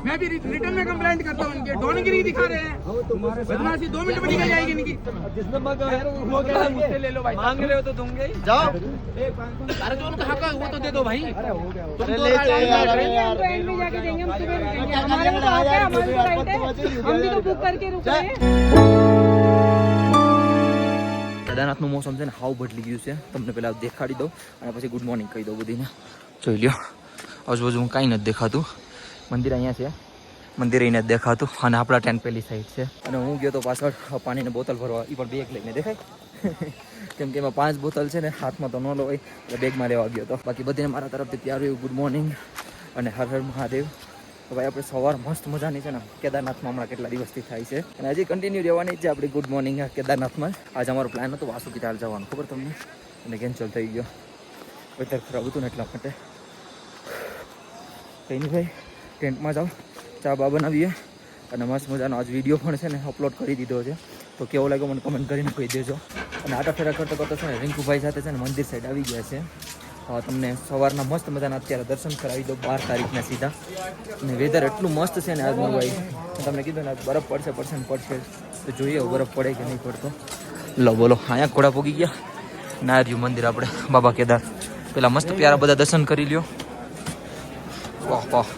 मैं भी रिटर्न में कंप्लेंट करता हूँ इनके डोनगिरी दिखा रहे हैं बदमाशी 2 मिनट में निकल जाएगी इनकी जिसने वो कह रहा मुझसे ले लो भाई मांग रहे हो तो दूंगे जाओ अरे जो उनका हक है वो तो दे दो भाई तुम तो ट्रेन में जाके देंगे हम तुम्हें देंगे हमारे को हक है हमारे को राइट है हम भी तो बुक करके रुके हैं કેદારનાથનું મોસમ છે ને હાવ બદલી ગયું છે તમને પહેલાં દેખાડી દઉં અને પછી ગુડ મોર્નિંગ કહી દઉં બધીને જોઈ લ્યો આજુબાજુ કાંઈ નથી દેખાતું મંદિર અહીંયા છે મંદિર અહીં નથી દેખાતું અને આપણા ટેન્ટ પેલી સાઈડ છે અને હું ગયો તો પાછળ પાણીની બોટલ ભરવા એ પણ બેગ લઈને દેખાય કેમ કે એમાં 5 બોટલ છે ને હાથમાં તો ન લો હોય એટલે બેગમાં લેવા ગયો તો બાકી બધીને મારા તરફથી પ્યારું ગુડ મોર્નિંગ અને હર હર મહાદેવ તો ભાઈ આપણે સવાર મસ્ત મજાની છે ને કેદારનાથમાં હમણાં કેટલા દિવસથી થાય છે અને હજી કન્ટિન્યુ રહેવાની જ છે આપણી ગુડ મોર્નિંગ કેદારનાથમાં આજે અમારો પ્લાન હતો વાસુકી તાલ જવાનું ખબર તમને અને કેન્સલ થઈ ગયો વેધર ખરાબ હતું ને એટલા માટે કંઈ નહીં ભાઈ ટેન્ટમાં જાઓ ચા બા બનાવીએ અને મસ્ત મજાનો આજ વિડીયો પણ છે ને અપલોડ કરી દીધો છે તો કેવો લાગ્યો મને કમેન્ટ કરીને કહી દેજો અને આટા ફેરા કરતો કરતો છે ને રિંકુભાઈ સાથે છે ને મંદિર સાઈડ આવી ગયા છે તમને સવારના મસ્ત મજાના અત્યારે દર્શન કરાવી દો 12 તારીખના સીધા અને વેધર એટલું મસ્ત છે ને આજનું ભાઈ તમને કીધું ને બરફ પડશે તો જોઈએ બરફ પડે કે નહીં પડતો લો બોલો અહીંયા ઘોડા પોગી ગયા ના રહ્યું મંદિર આપણે બાબા કેદાર પેલા મસ્ત પ્યારા બધા દર્શન કરી લ્યો વાહ વાહ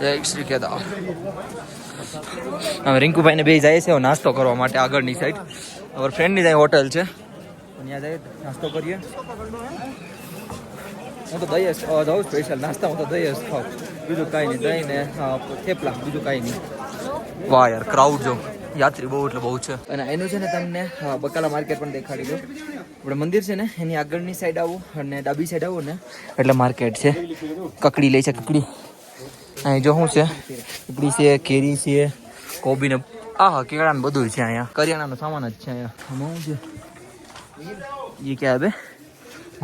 જય શ્રી કેદાર હવે રિંકુભાઈને બે જાય છે નાસ્તો કરવા માટે આગળની સાઈડ અમારા ફ્રેન્ડની ત્યાં હોટલ છે ત્યાં જાય નાસ્તો કરીએ હું તો દહીં જાઉં સ્પેશિયલ નાસ્તા હું તો દહીં જ ખાઉં બીજું કાંઈ નહીં દહીં ને થેપલા બીજું કાંઈ નહીં વાહ યાર ક્રાઉડ જો યાત્રી બહુ એટલે બહુ છે અને એનું છે ને તમને બકાલા માર્કેટ પણ દેખાડી દઉં આપણે મંદિર છે ને એની આગળની સાઈડ આવું અને ડાબી સાઈડ આવું ને એટલે માર્કેટ છે કકડી લે છે કકડી અહીં જો શું છે કકડી છે કેરી છે કોબી ને કેળા ને બધું છે અહીંયા કરિયાણાનો સામાન જ છે અહીંયા શું છે એ ક્યાં હવે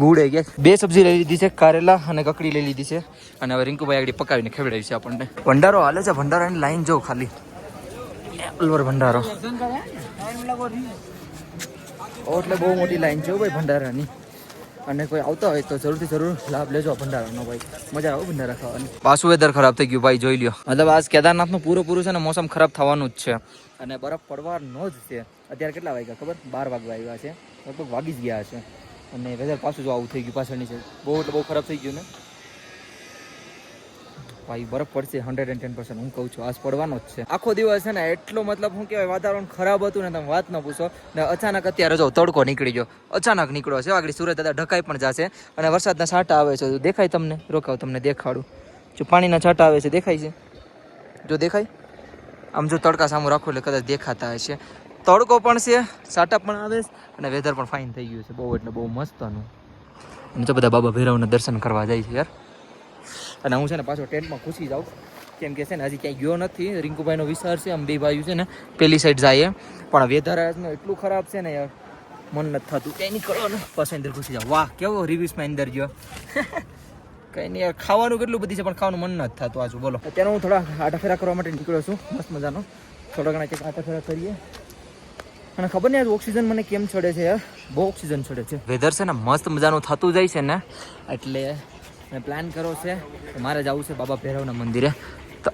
ગુડ એ ગયા 2 સબ્જી લઈ લીધી છે કારેલા અને કકડી લઈ લીધી છે અને હવે રિંકુભાઈ આગળ પકાવીને ખવડાવી છે આપણને ભંડારો હાલે છે ભંડારાની લાઈન જો ખાલી અલવર ભંડારો એટલે બહુ મોટી લાઈન છે ભાઈ ભંડારાની અને કોઈ આવતા હોય તો જરૂરથી જરૂર લાભ લેજો ભંડારાનો ભાઈ મજા આવે ભંડારા ખાવાની પાછું વેધર ખરાબ થઈ ગયું ભાઈ જોઈ લ્યો મતલબ આજ કેદારનાથનું પૂરું છે ને મોસમ ખરાબ થવાનું જ છે અને બરફ પડવાનો જ છે અત્યારે કેટલા વાગ્યા ખબર 12 વાગવા આવ્યા છે લગભગ વાગી જ ગયા છે અને વેધર પાછું જો આવું થઈ ગયું પાછળની છે બહુ ખરાબ થઈ ગયું ને ભાઈ બરફ પડશે 110% હું કહું છું આજ પડવાનો જ છે આખો દિવસ છે ને એટલો મતલબ શું કહેવાય વાતાવરણ ખરાબ હતું ને તમે વાત ન પૂછો ને અચાનક અત્યારે જો તડકો નીકળી ગયો અચાનક નીકળ્યો છે આગળ સુરત દાદા ઢકાઈ પણ જશે અને વરસાદના છાંટા આવે છે દેખાય તમને રોકાવ તમને દેખાડું જો પાણીના છાંટા આવે છે દેખાય છે જો દેખાય આમ જો તડકા સામું રાખો એટલે કદાચ દેખાતા હશે તડકો પણ છે છાંટા પણ આવે અને વેધર પણ ફાઇન થઈ ગયું છે બહુ એટલે બહુ મસ્તનું અને તો બધા બાબા ભૈરવના દર્શન કરવા જાય છે યાર અને હું છે ને પાછો ટેન્ટમાં ઘૂસી જાઉં કેમ કે છે ને હજી ક્યાંય ગયો નથી રિંકુભાઈનો વિચાર છે આમ બે ભાઈઓ છે ને પેલી સાઈડ જાય પણ વેધર આજનું એટલું ખરાબ છે ને યાર મન નથી થતું ક્યાંય નીકળવાનું પાછો અંદર ઘૂસી જાવ વાહ કેવો રિવ્યુઝમાં અંદર ગયો કંઈ નહીં યાર ખાવાનું કેટલું બધી છે પણ ખાવાનું મન નથી થતું આજુ બોલો અત્યારે હું થોડા આટા ફેરા કરવા માટે નીકળ્યો છું મસ્ત મજાનો થોડા ઘણા કંઈક આટા ફેરા કરીએ અને ખબર નહીં ઓક્સિજન મને કેમ ચડે છે યાર બહુ ઓક્સિજન ચડે છે વેધર છે ને મસ્ત મજાનું થતું જાય છે ને એટલે મેં પ્લાન કર્યો છે મારે જવું છે બાબા ભૈરવના મંદિરે તો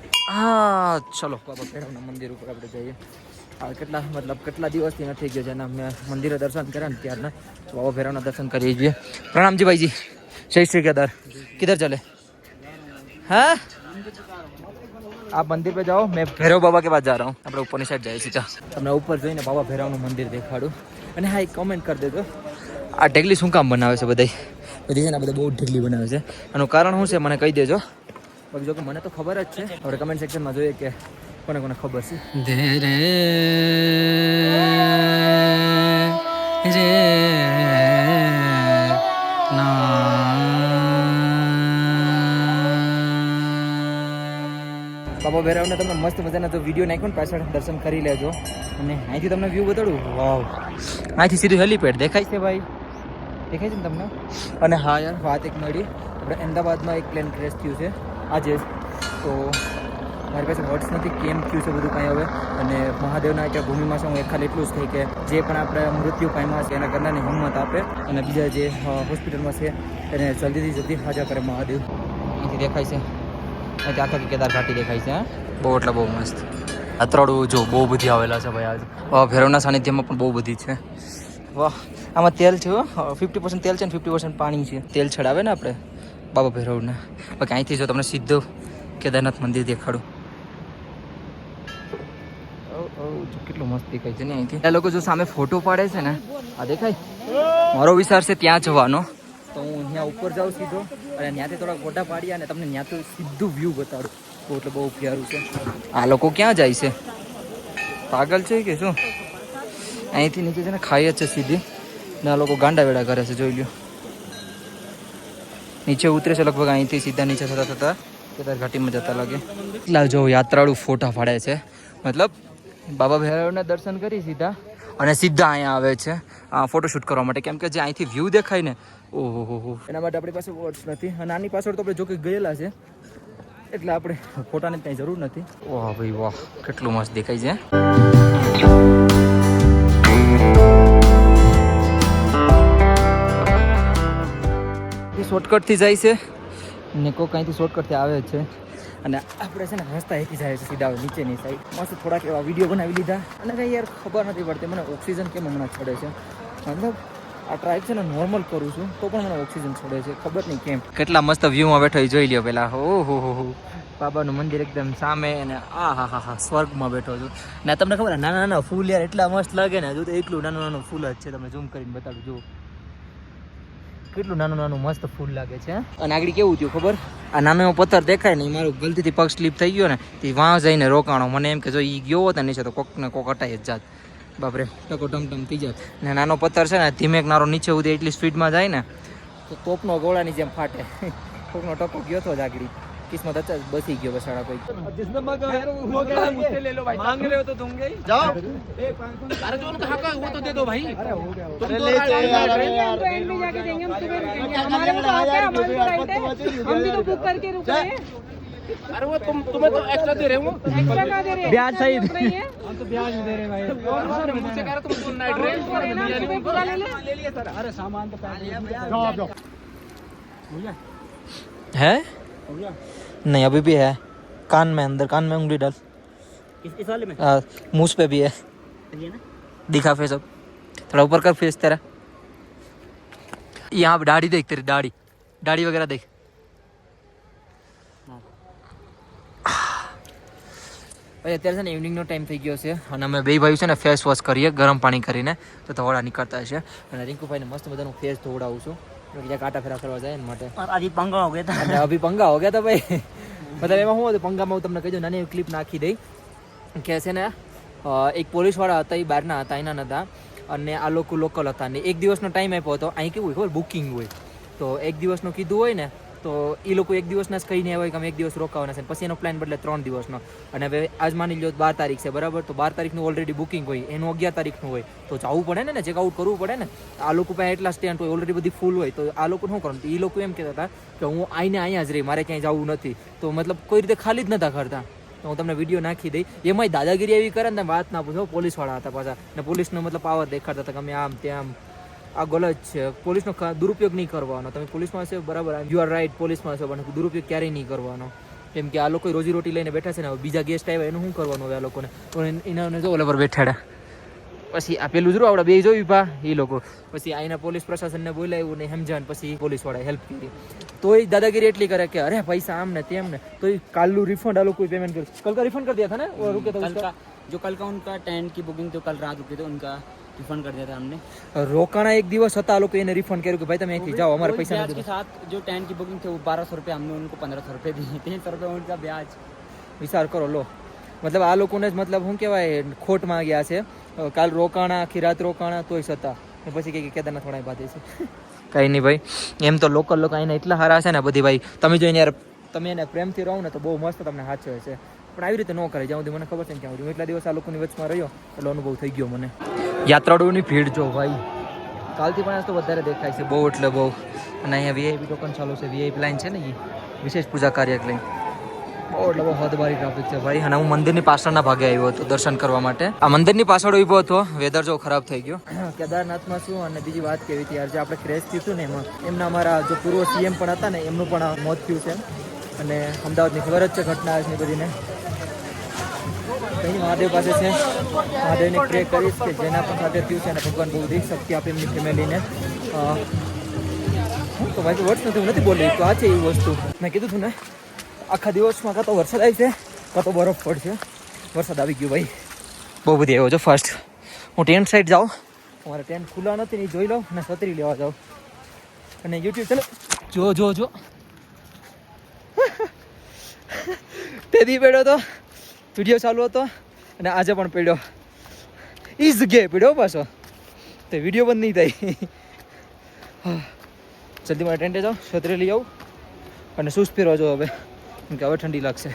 ચલો બાબા ભૈરવના મંદિર ઉપર આપણે જઈએ કેટલા દિવસથી નથી ગયો છે અને મેં મંદિરે દર્શન કર્યા ને ત્યારના બાબા ભૈરવના દર્શન કરીએ છીએ પ્રણામજી ભાઈજી જય શ્રી કેદાર કિધર ચલે હા आप मंदिर पे जाओ मैं भैरव बाबा के पास जा रहा हूँ આપણે ઉપરની સાઈડ જાય સીધા તમને ઉપર જોઈને બાબા ભૈરવનું મંદિર દેખાડું અને હા એક કમેન્ટ કરી દેજો આ ઢગલી શું કામ બનાવે છે બધી છે ને બધા બહુ ઢગલી બનાવે છે આનું કારણ શું છે મને કહી દેજો બાકી જો કે મને તો ખબર જ છે આપણે કમેન્ટ સેક્શનમાં જોઈએ કે કોને કોને ખબર છે ધીરે રે બાબા ભૈરવને તમે મસ્ત મજાના તો વિડીયો નાખ્યો ને પાછળ દર્શન કરી લેજો અને અહીંથી તમને વ્યૂ બતાડું વાવ અહીંથી સીધું હેલીપેડ દેખાય છે ભાઈ દેખાય છે ને તમને અને હા યાર વાત એક મળી આપણે અમદાવાદમાં એક પ્લેન ક્રેશ થયું છે આજે તો મારી પાસે વર્ડ્સ નથી કેમ થયું છે બધું કાંઈ હવે અને મહાદેવના ત્યાં ભૂમિમાં છે હું એક ખાલી એટલું જ થઈ કે જે પણ આપણે મૃત્યુ પામ્યા છે એના કરનારની હિંમત આપે અને બીજા જે હોસ્પિટલમાં છે એને જલ્દીથી જલ્દી હાજર કરે મહાદેવ અહીંથી દેખાય છે ત્યાં આખા કેદાર ઘાટી દેખાય છે. બહુ એટલે બહુ મસ્ત. યાત્રાળુઓ જો બહુ બધી આવેલા છે ભાઈ. આજ ભૈરવના સાનિધ્યમાં પણ બહુ બધી છે. વાહ, આમાં તેલ છે 50% તેલ છે ને 50% પાણી છે. તેલ ચડાવે ને આપણે બાબા ભૈરવને. બાકી અહીંથી જો તમને સીધું કેદારનાથ મંદિર દેખાડું. કેટલું મસ્ત દેખાય છે ને અહીંથી. એ લોકો જો સામે ફોટો પાડે છે ને, આ દેખાય. મારો વિચાર છે ત્યાં જવાનો, તો હું ત્યાં ઉપર જાઉં સીધો અને ત્યાંથી થોડાક ફોટા પાડી અને તમને ત્યાંથી સીધું વ્યૂ બતાડું. તો એટલે બહુ પ્યારું છે. આ લોકો ક્યાં જાય છે? પાગલ છે કે શું? અહીંથી નીચે છે ને ખાઈ જ છે સીધી ને. આ લોકો ગાંડા વેડા કરે છે, જોઈ લ્યો. નીચે ઉતરે છે લગભગ અહીંથી સીધા નીચે થતા થતા કેદાર ઘાટીમાં જતા લાગે. એટલા જો યાત્રાળુ ફોટા પાડે છે, મતલબ બાબા ભૈરવના દર્શન કરી સીધા અને સીધા અહીંયા આવે છે ફોટોશૂટ કરવા માટે. કેમ કે જે અહીંથી વ્યૂ દેખાય ને, ઓહો, એના માટે આપણી પાસે વર્ડ્સ નથી. અને આની પાછળ તો આપણે જો કે ગયેલા છે એટલે આપણે ફોટાની કંઈ જરૂર નથી. વાહ ભાઈ વાહ, કેટલું મસ્ત દેખાય છે. શોર્ટકટથી જાય છે ને કોઈક અહીંથી શોર્ટકટથી આવે છે અને આપણે છે ને રસ્તા એથી જાય છે સીધા નીચેની સાઈડ. મસ્ત થોડાક એવા વિડીયો બનાવી લીધા. અને કંઈ યાર ખબર નથી પડતી મને ઓક્સિજન કેમ હમણાં ચડે છે. મતલબ આ ટ્રાઇબ છે ને નોર્મલ કરું છું તો પણ મને ઓક્સિજન ચડે છે, ખબર નહીં કેમ. કેટલા મસ્ત વ્યૂમાં બેઠો એ જોઈ લ્યો પહેલાં. ઓહો, બાબાનું મંદિર એકદમ સામે અને હા સ્વર્ગમાં બેઠો છું. ને તમને ખબર નાના નાના ફૂલ યાર એટલા મસ્ત લાગે ને. જો તો એકલું નાનું નાનું ફૂલ જ છે. તમને ઝૂમ કરીને બતાડું. જુઓ કેટલું નાનું નાનું મસ્ત ફૂલ લાગે છે. અને આગળ કેવું થયું ખબર? આ નાનો એવો પથ્થર દેખાય ને, મારું ગલતીથી પગ સ્લીપ થઈ ગયો ને, તે વાં જઈને રોકાણો. મને એમ કે જો એ ગયો હોત નીચે તો કોક ને કોક અટાઈ જ જાત. બાપરે, ટકો ટમટમ થઈ જાત. ને નાનો પથ્થર છે ને ધીમેક નારો નીચે સુધી એટલી સ્પીડમાં જાય ને તો તોપનો ગોળાની જેમ ફાટે. કોકનો ટકો ગયો તો જ આગળ કિસ્મત હતા બસી ગયો બસાડા કોઈ. जिसने वो कह रहा है मुझसे ले लो भाई, मांग रहे हो तो दूंगे ही। जाओ, अरे जो उनका हक है वो तो दे दो भाई। तुम तो ट्रेन में जाके देंगे, हम तुम्हें रुकेंगे। हमारे को हक है, हमारे को राइट है, हम भी तो बुक करके रुके हैं। अरे वो तुम्हें तो एक्स्ट्रा दे रहे हो। एक्स्ट्रा का दे रहे हैं, ब्याज सही हम तो ब्याज दे रहे भाई। मुझसे कह रहा तुम तो नाइट रेंट तुम्हें पूरा ले ले। सर। अरे सामान तो है नहीं, अभी भी है कान में, अंदर कान में उंगली डाल. इस वाले में मुंह पे भी है. ये ना दिखा फेस अब थोड़ा ऊपर कर फेस तेरा. यहाँ दाढ़ी देख, तेरी दाढ़ी दाढ़ी वगैरह देख. અત્યારે છે ને ઇવનિંગનો ટાઈમ થઈ ગયો છે અને અમે બે ભાઈ છે ને ફેસ વોશ કરીએ ગરમ પાણી કરીને તો ધોળા નીકળતા છે. અને રિંકુભાઈને મસ્ત બધાનું ફેસ ધોવડાવું છું જ્યાં કાંટા ફેરા કરવા જાય ને માટે. अभी पंगा हो गया था। અને અભી પંગા હો ગયા હતા ભાઈ. મતલબ એમાં શું હતું પંગામાં, હું તમને કહી દઉં, નાની ક્લિપ નાખી દઈ કે છે ને એક પોલીસવાળા હતા, એ બહારના હતા, એના નતા. અને આ લોકો લોકલ હતા ને એક દિવસનો ટાઈમ આપ્યો હતો. અહીં કેવું હોય ખબર, બુકિંગ હોય તો એક દિવસનું કીધું હોય ને તો એ લોકો એક દિવસના જ કહીને હોય કે અમે એક દિવસ રોકાવાના છે. પછી એનો પ્લાન બદલે 3 દિવસનો. અને હવે આજ માની લો 12 તારીખ છે બરાબર, તો 12 તારીખનું ઓલરેડી બુકિંગ હોય, એનું 11 તારીખનું હોય તો જવું પડે ને, ચેકઆઉટ કરવું પડે ને. આ લોકો પાસે એટલા સ્ટેન્ડ હોય, ઓલરેડી બધી ફૂલ હોય, તો આ લોકો શું કરવાનું? એ લોકો એમ કહેતા હતા કે હું આઈને અહીંયા જ રહી, મારે ક્યાંય જવું નથી. તો મતલબ કોઈ રીતે ખાલી જ નતા કરતા. તો હું તમને વિડીયો નાખી દઈ. એમાંય દાદાગીરી એવી કરે ને વાત ના પૂછો. પોલીસવાળા હતા પાછા ને પોલીસનો મતલબ પાવર દેખાડતા હતા કે અમે આમ તેમ. આ ગલત છે. પોલીસનો દુરુપયોગ નહીં કરવાનો. તમે પોલીસમાં છો બરાબર, યુ આર રાઈટ, પોલીસમાં છો, પણ દુરુપયોગ ક્યારેય નહીં કરવાનો. કેમ કે આ લોકો રોજીરોટી લઈને બેઠા છે ને, બીજા ગેસ્ટ આવ્યા એનું શું કરવાનું હવે આ લોકોને? તો એને જો ઓલા પર બેઠાડા. પછી આ પેલું જરૂર આપણે બે જોયું ભા એ લોકો. પછી અહીંના પોલીસ પ્રશાસનને બોલાવ્યું ને સમજાણ, પછી પોલીસવાળાએ હેલ્પ કરી. તોય દાદાગીરી એટલી કરે કે અરે પૈસા આમ ને તેમ ને. તો એ કાલનું રિફંડ આ લોકો પેમેન્ટ કર્યું. कल का रिफंड कर दिया था ना वो रुके तो उसका जो कल का उनका टेंट की बुकिंग तो कल रात रुके थे, उनका रिफंड कर दिया था हमने। રોકાણા એક દિવસ હતા આ લોકો, એને રિફંડ કર્યું કે ભાઈ તમે અહીંથી જાઓ, અમારે પૈસા ब्याज નથી. के साथ जो टेंट की बुकिंग थी वो 1200 रुपये, हमने उनको 1500 रुपये दिए, 300 रुपये उनका ब्याज। વિચાર કરો લો. મતલબ આ લોકોને જ મતલબ શું કહેવાય ખોટમાં ગયા છે. કાલ રોકાણા, આખી રાત રોકાણા તોય છતાં પછી કે કેદારનાથ થોડા બાંધે છે. કંઈ નહીં ભાઈ, એમ તો લોકલ લોકો અહીંના એટલા સારા છે ને બધી ભાઈ. તમે જોઈને યાર તમે એને પ્રેમથી રહો ને તો બહુ મસ્ત તમને સાચવે છે. પણ આવી રીતે ન કરે જ્યાં સુધી મને ખબર છે ને ક્યાં સુધી. એટલા દિવસ આ લોકોની વચમાં રહ્યો એટલો અનુભવ થઈ ગયો મને. યાત્રાળુઓની ભીડ જો ભાઈ, કાલથી પણ આજ તો વધારે દેખાય છે બહુ એટલે બહુ. અને અહીંયા વીઆઈપી ટોકન ચાલુ છે, વીઆઈપી લાઈન છે ને એ વિશેષ પૂજા કાર્યાલય. બહુ એટલે બહુ હદવારી ટ્રાફિક છે ભાઈ. અને હું મંદિરની પાછળના ભાગે આવ્યો હતો દર્શન કરવા માટે. આ મંદિરની પાછળ ઊભો હતો, વેધર જો ખરાબ થઈ ગયો. કેદારનાથમાં શું અને બીજી વાત કેવી હતી યાર, જે આપણે ક્રેશ થયું ને એમાં એમના અમારા જો પૂર્વ સીએમ પણ હતા ને એમનું પણ મોત થયું છે. અને અમદાવાદની ખબર જ છે ઘટના છે બધીને. કંઈ મહાદેવ પાસે છે, મહાદેવને પ્રે કરીશ કે જેના પણ સાથે થયું છે અને ભગવાન બહુ બધી શક્તિ આપે એમની ફેમિલીને. હું તો ભાઈ વર્ષ નથી, હું નથી બોલી તો આ છે એવી વસ્તુ મેં કીધું હતું ને, આખા દિવસમાં કાં તો વરસાદ આવી છે કાં તો બરફ પડશે. વરસાદ આવી ગયો ભાઈ, બહુ બધી આવ્યો છો ફાસ્ટ. હું ટેન્ટ સાઈડ જાઉં, અમારે ટેન્ટ ખુલ્લા નથી ને એ જોઈ લઉં અને છત્રી લેવા જાઉં. અને યુટ્યુબ ચાલો જો તે દી પડ્યો તો વિડીયો ચાલુ હતો અને આજે પણ પડ્યો, એ જગ્યાએ પડ્યો પાછો, તો વિડીયો બંધ નહીં થાય. જલ્દી મારે ટેન્ટે જાઉં, છત્રી લઈ આવું અને શૂઝ પહેરવા જાઉં હવે, કેમ કે હવે ઠંડી લાગશે.